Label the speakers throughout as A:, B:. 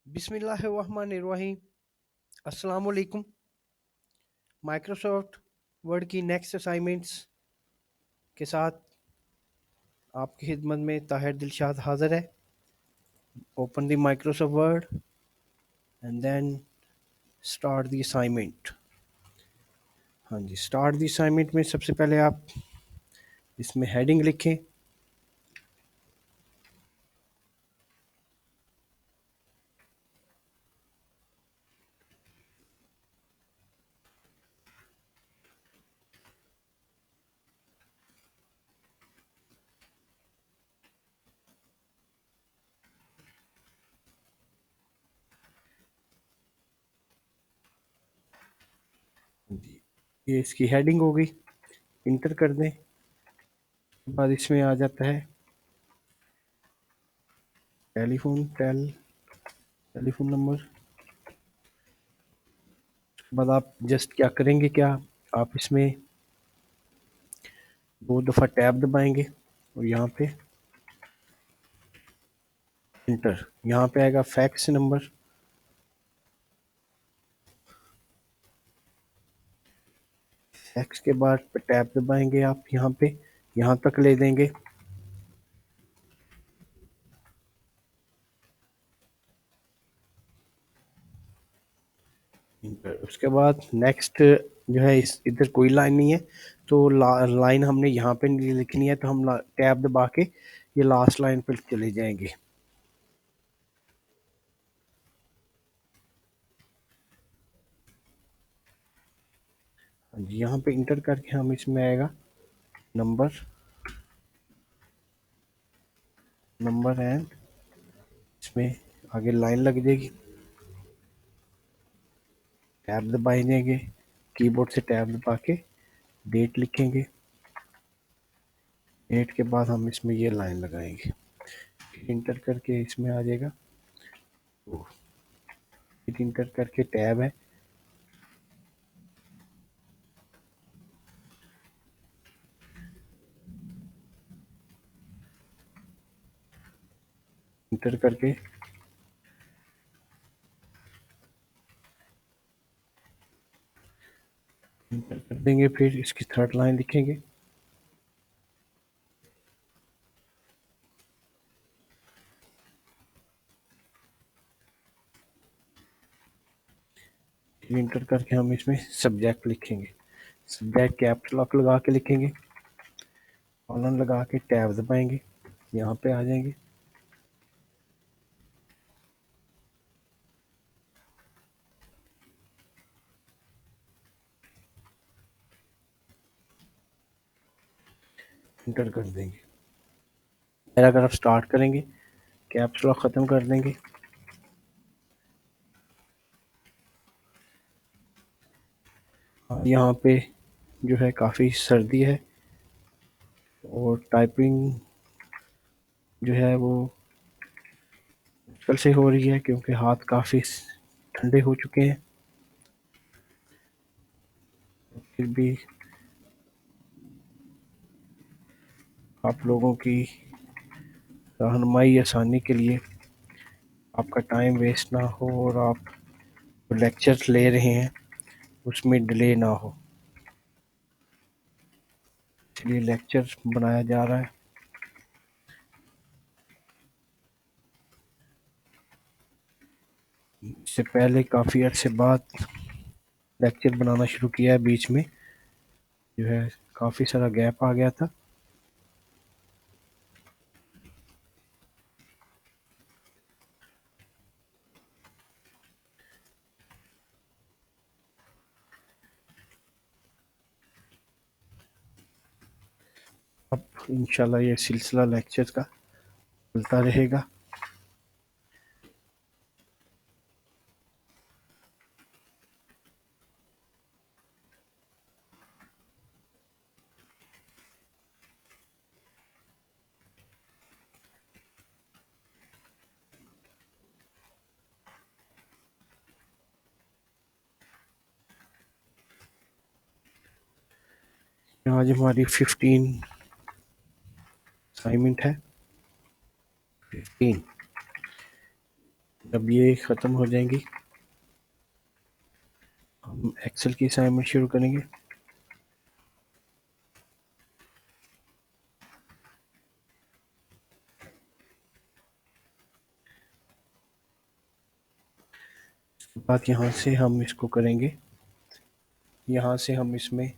A: बिस्मिल्लाहिर्रहमानिर्रहीम। अस्सलाम वालेकुम। माइक्रोसॉफ्ट वर्ड की नेक्स्ट असाइनमेंट्स के साथ आपकी खिदमत में ताहिर दिलशाद हाजिर है। Open the Microsoft Word and then start the assignment. हाँ जी, स्टार्ट द असाइनमेंट में सबसे पहले आप इसमें हेडिंग लिखें। जी, ये इसकी हेडिंग होगी। इंटर कर दें। उसके बाद इसमें आ जाता है टेलीफोन नंबर। उसके बाद आप जस्ट क्या करेंगे, क्या आप इसमें 2 दफ़ा टैब दबाएंगे और यहाँ पे इंटर। यहाँ पे आएगा फैक्स नंबर। फैक्स के बाद टैब दबाएंगे आप यहाँ पे, यहाँ तक ले देंगे। उसके बाद नेक्स्ट जो है, इस इधर कोई लाइन नहीं है तो लाइन हमने यहाँ पे नहीं लिखनी है, तो हम टैब दबा के ये लास्ट लाइन पर चले जाएंगे। हाँ जी, यहाँ पे इंटर करके हम इसमें आएगा नंबर एंड इसमें आगे लाइन लग जाएगी। टैब दबाए देंगे, कीबोर्ड से टैब दबा के डेट लिखेंगे। डेट के बाद हम इसमें ये लाइन लगाएंगे। इंटर करके इसमें आ जाएगा। इंटर करके टैब है, इंटर करके इंटर कर देंगे। फिर इसकी थर्ड लाइन लिखेंगे। इंटर करके हम इसमें सब्जेक्ट लिखेंगे। सब्जेक्ट कैपिटल लॉक लगा के लिखेंगे। कॉलन लगा के टैब दबाएंगे, यहाँ पे आ जाएंगे। इंटर कर देंगे। पैराग्राफ स्टार्ट करेंगे, कैप्स लॉक ख़त्म कर देंगे। यहाँ पे जो है काफ़ी सर्दी है और टाइपिंग जो है वो मुश्किल से हो रही है क्योंकि हाथ काफ़ी ठंडे हो चुके हैं। फिर भी आप लोगों की रहनुमाई आसानी के लिए, आपका टाइम वेस्ट ना हो और आप लेक्चर्स ले रहे हैं उसमें डिले ना हो, इसलिए लेक्चर बनाया जा रहा है। इससे पहले काफ़ी अर्से बाद लेक्चर बनाना शुरू किया है, बीच में जो है काफ़ी सारा गैप आ गया था। अब इंशाल्लाह ये सिलसिला लेक्चर का चलता रहेगा। आज हमारी 15 असाइनमेंट है। 15 जब ये ख़त्म हो जाएंगी हम एक्सेल की असाइनमेंट शुरू करेंगे। उसके बाद यहाँ से हम इसको करेंगे, यहाँ से हम इसमें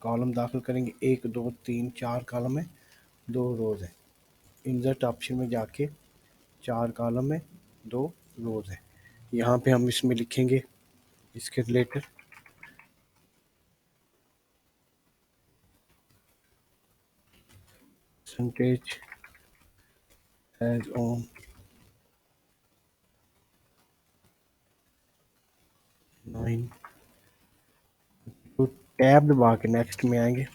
A: कॉलम दाखिल करेंगे। 1 2 3 4 कॉलम है, 2 रोज़ है। इंसर्ट ऑप्शन में जाके 4 कॉलम है, 2 रोज़ है। यहाँ पे हम इसमें लिखेंगे इसके रिलेटेड परसेंटेज एज ऑन 9 तो टैब दबा के नेक्स्ट में आएंगे।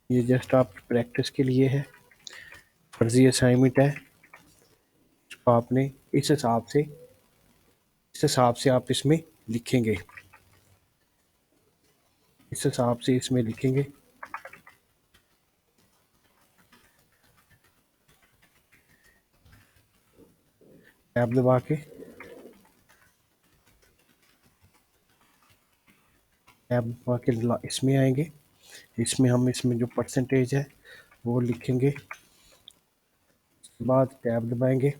A: ये जस्ट आप प्रैक्टिस के लिए है, फर्जी असाइनमेंट है। इसको आपने इस हिसाब से आप इसमें लिखेंगे, इस हिसाब से इसमें लिखेंगे। टैब दबा के इसमें आएंगे। इसमें हम इसमें जो परसेंटेज है वो लिखेंगे। उसके बाद टैब दबाएंगे,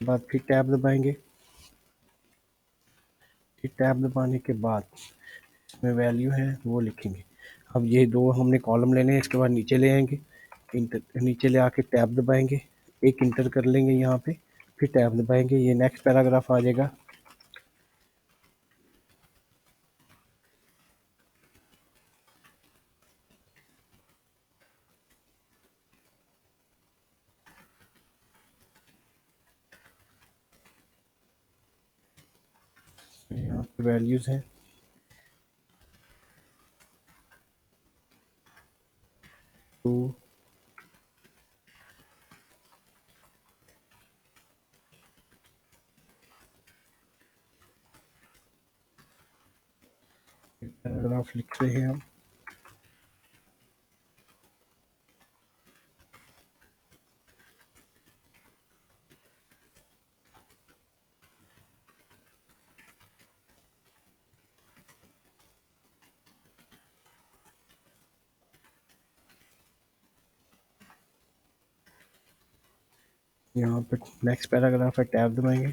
A: बाद फिर टैब दबाएंगे। फिर टैब दबाने के बाद इसमें वैल्यू है वो लिखेंगे। अब ये 2 हमने कॉलम लेने हैं। इसके बाद नीचे ले आएंगे, नीचे ले आके टैब दबाएंगे, एक इंटर कर लेंगे यहाँ पे, फिर टैब दबाएंगे। ये नेक्स्ट पैराग्राफ आ जाएगा। यहाँ पे वैल्यूज़ हैं 2 पैराग्राफ लिख रहे हैं हम। यहाँ पे नेक्स्ट पैराग्राफ है, टैब दबाएंगे।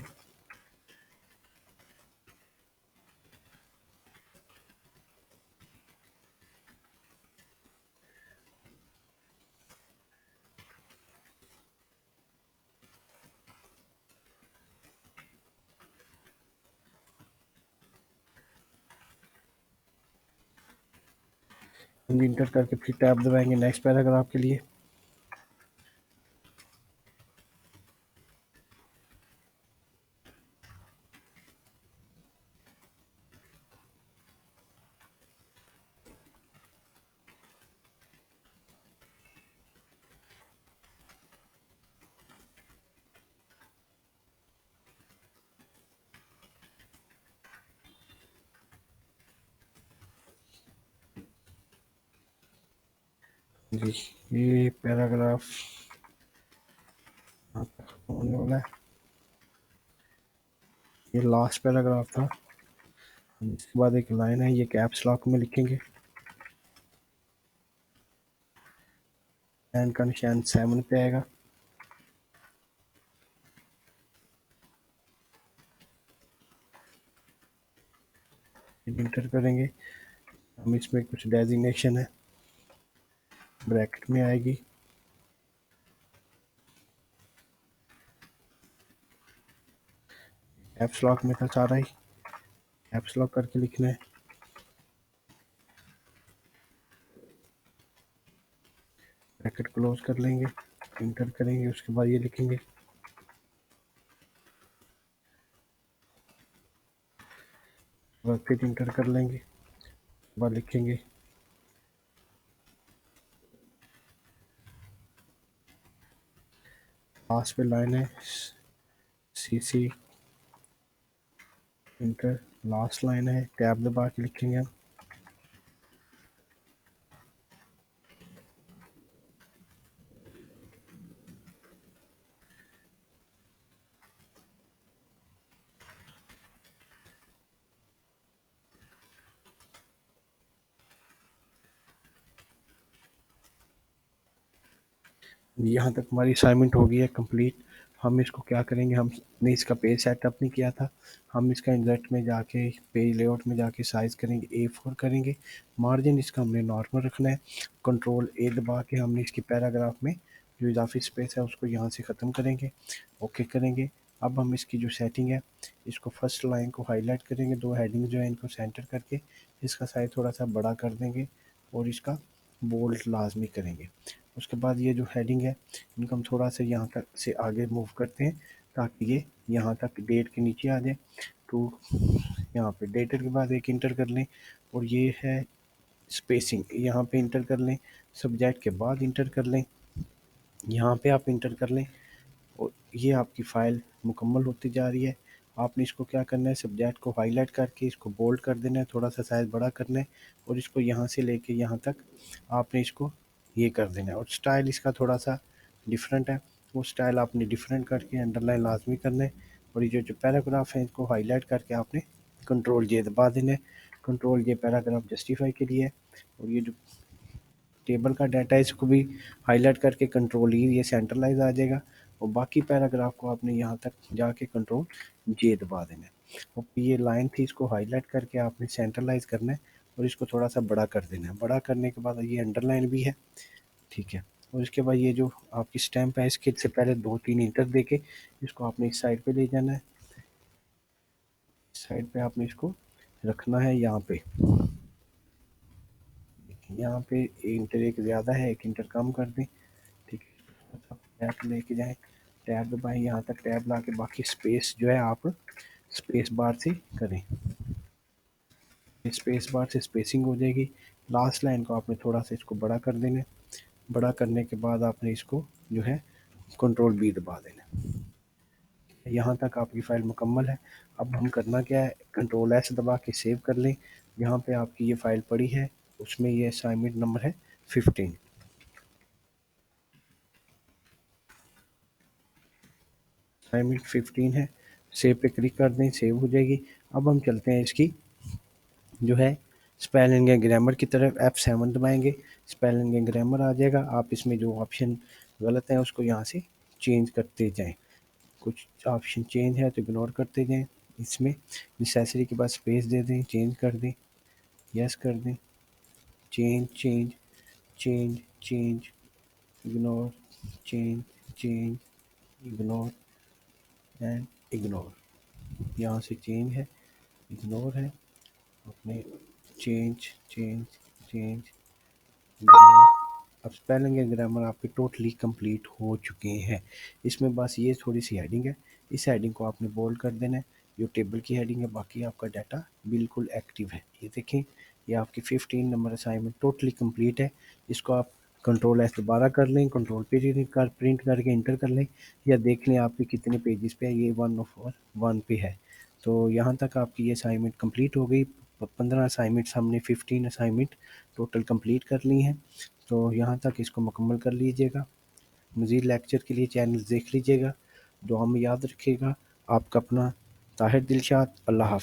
A: इंटर करके फिर टैब दबाएंगे नेक्स्ट पैराग्राफ के लिए। जी ये पैराग्राफ होने वाला है। ये लास्ट पैराग्राफ था। इसके बाद एक लाइन है, ये कैप्स लॉक में लिखेंगे। एन का निशान 7 पे आएगा। इंटर करेंगे हम, इसमें कुछ डेजिग्नेशन है ब्रैकेट में आएगी। कैप्स लॉक में था सारा ही, कैप्स लॉक करके लिखना है। ब्रैकेट क्लोज कर लेंगे, इंटर करेंगे, उसके बाद ये लिखेंगे। फिर इंटर कर लेंगे, उसके बाद लिखेंगे लास्ट पे लाइन है CC, इंटर। लास्ट लाइन है, टैब दबा के लिखेंगे हम। यहाँ तक हमारी असाइनमेंट हो गई है कंप्लीट। हम इसको क्या करेंगे, हमने इसका पेज सेटअप नहीं किया था, हम इसका इंसर्ट में जाके पेज लेआउट में जाके साइज़ करेंगे A4 करेंगे। मार्जिन इसका हमने नॉर्मल रखना है। कंट्रोल A दबा के हमने इसकी पैराग्राफ में जो इजाफी स्पेस है उसको यहाँ से ख़त्म करेंगे, ओके करेंगे। अब हम इसकी जो सेटिंग है, इसको फर्स्ट लाइन को हाईलाइट करेंगे, दो हेडिंग जो है इनको सेंटर करके इसका साइज थोड़ा सा बड़ा कर देंगे और इसका बोल्ड लाजमी करेंगे। उसके बाद ये जो हेडिंग है इनको हम थोड़ा सा यहाँ तक से आगे मूव करते हैं ताकि ये यहाँ तक डेट के नीचे आ जाए। तो यहाँ पे डेटेड के बाद एक इंटर कर लें और ये है स्पेसिंग, यहाँ पे इंटर कर लें। सब्जेक्ट के बाद इंटर कर लें, यहाँ पे आप इंटर कर लें और ये आपकी फ़ाइल मुकम्मल होती जा रही है। आपने इसको क्या करना है, सब्जेक्ट को हाईलाइट करके इसको बोल्ड कर देना है, थोड़ा सा साइज़ बड़ा करना है और इसको यहाँ से लेके यहाँ तक आपने इसको ये कर देना है। और स्टाइल इसका थोड़ा सा डिफरेंट है, वो स्टाइल आपने डिफरेंट करके अंडरलाइन लाजमी करना है। और ये जो पैराग्राफ है इसको हाईलाइट करके आपने कंट्रोल जे दबा देना है। कंट्रोल जे पैराग्राफ जस्टिफाई के लिए है। और ये जो टेबल का डाटा है इसको भी हाईलाइट करके कंट्रोल ई ये सेंट्रलाइज आ जाएगा और बाकी पैराग्राफ को आपने यहाँ तक जाके कंट्रोल जे दबा देना है। और ये लाइन थी इसको हाईलाइट करके आपने सेंट्रलाइज करना है और इसको थोड़ा सा बड़ा कर देना है। बड़ा करने के बाद ये अंडरलाइन भी है, ठीक है। और इसके बाद ये जो आपकी स्टैम्प है इसके से पहले 2-3 इंटर देके इसको आपने इस साइड पे ले जाना है। इस साइड पे आपने इसको रखना है यहाँ पे। यहाँ पे इंटर एक ज़्यादा है, एक इंटर कम कर दें, ठीक है। टैब लेके जाएँ, टैब दबाएँ, यहाँ तक टैब ला के बाकी स्पेस जो है आप स्पेस बार से करें। स्पेस बार से स्पेसिंग हो जाएगी। लास्ट लाइन को आपने थोड़ा सा इसको बड़ा कर देना है। बड़ा करने के बाद आपने इसको जो है कंट्रोल बी दबा देना है। यहाँ तक आपकी फ़ाइल मुकम्मल है। अब हम करना क्या है, कंट्रोल एस दबा के सेव कर लें। जहाँ पे आपकी ये फ़ाइल पड़ी है उसमें ये असाइनमेंट नंबर है 15। असाइनमेंट 15 है। सेव पे क्लिक कर दें, सेव हो जाएगी। अब हम चलते हैं इसकी जो है स्पेलिंग एंड ग्रामर की तरफ। F7 दबाएंगे, स्पेलिंग एंड ग्रामर आ जाएगा। आप इसमें जो ऑप्शन गलत है उसको यहाँ से चेंज करते जाएं। कुछ ऑप्शन चेंज है तो इग्नोर करते जाएं। इसमें नेसेसरी के बाद स्पेस दे दें, चेंज कर दें, यस कर दें, change change change change, ignore, change change, ignore and ignore. यहाँ से चेंज है, इग्नोर है, अपने चेंज चेंज चेंज, इग्नोर। अब स्पेलिंग एंड ग्रामर आपके टोटली कंप्लीट हो चुके हैं। इसमें बस ये थोड़ी सी हेडिंग है, इस हेडिंग को आपने बोल्ड कर देना है। जो टेबल की हेडिंग है, बाकी आपका डाटा बिल्कुल एक्टिव है। ये देखें, ये आपकी 15 नंबर असाइनमेंट टोटली कंप्लीट है। इसको आप कंट्रोल एस दोबारा कर लें, कंट्रोल पे कर प्रिंट करके इंटर कर लें या देख लें आपके कितने पेजेस पे है। ये 1 पे है। तो यहाँ तक आपकी ये असाइनमेंट कंप्लीट हो गई। 15 असाइनमेंट्स हमने 15 असाइनमेंट टोटल कंप्लीट कर ली हैं। तो यहाँ तक इसको मुकम्मल कर लीजिएगा। मज़ीद लेक्चर के लिए चैनल देख लीजिएगा। दुआ में याद रखिएगा। आपका अपना ताहिर दिलशाद। अल्लाह हाफ़िज़।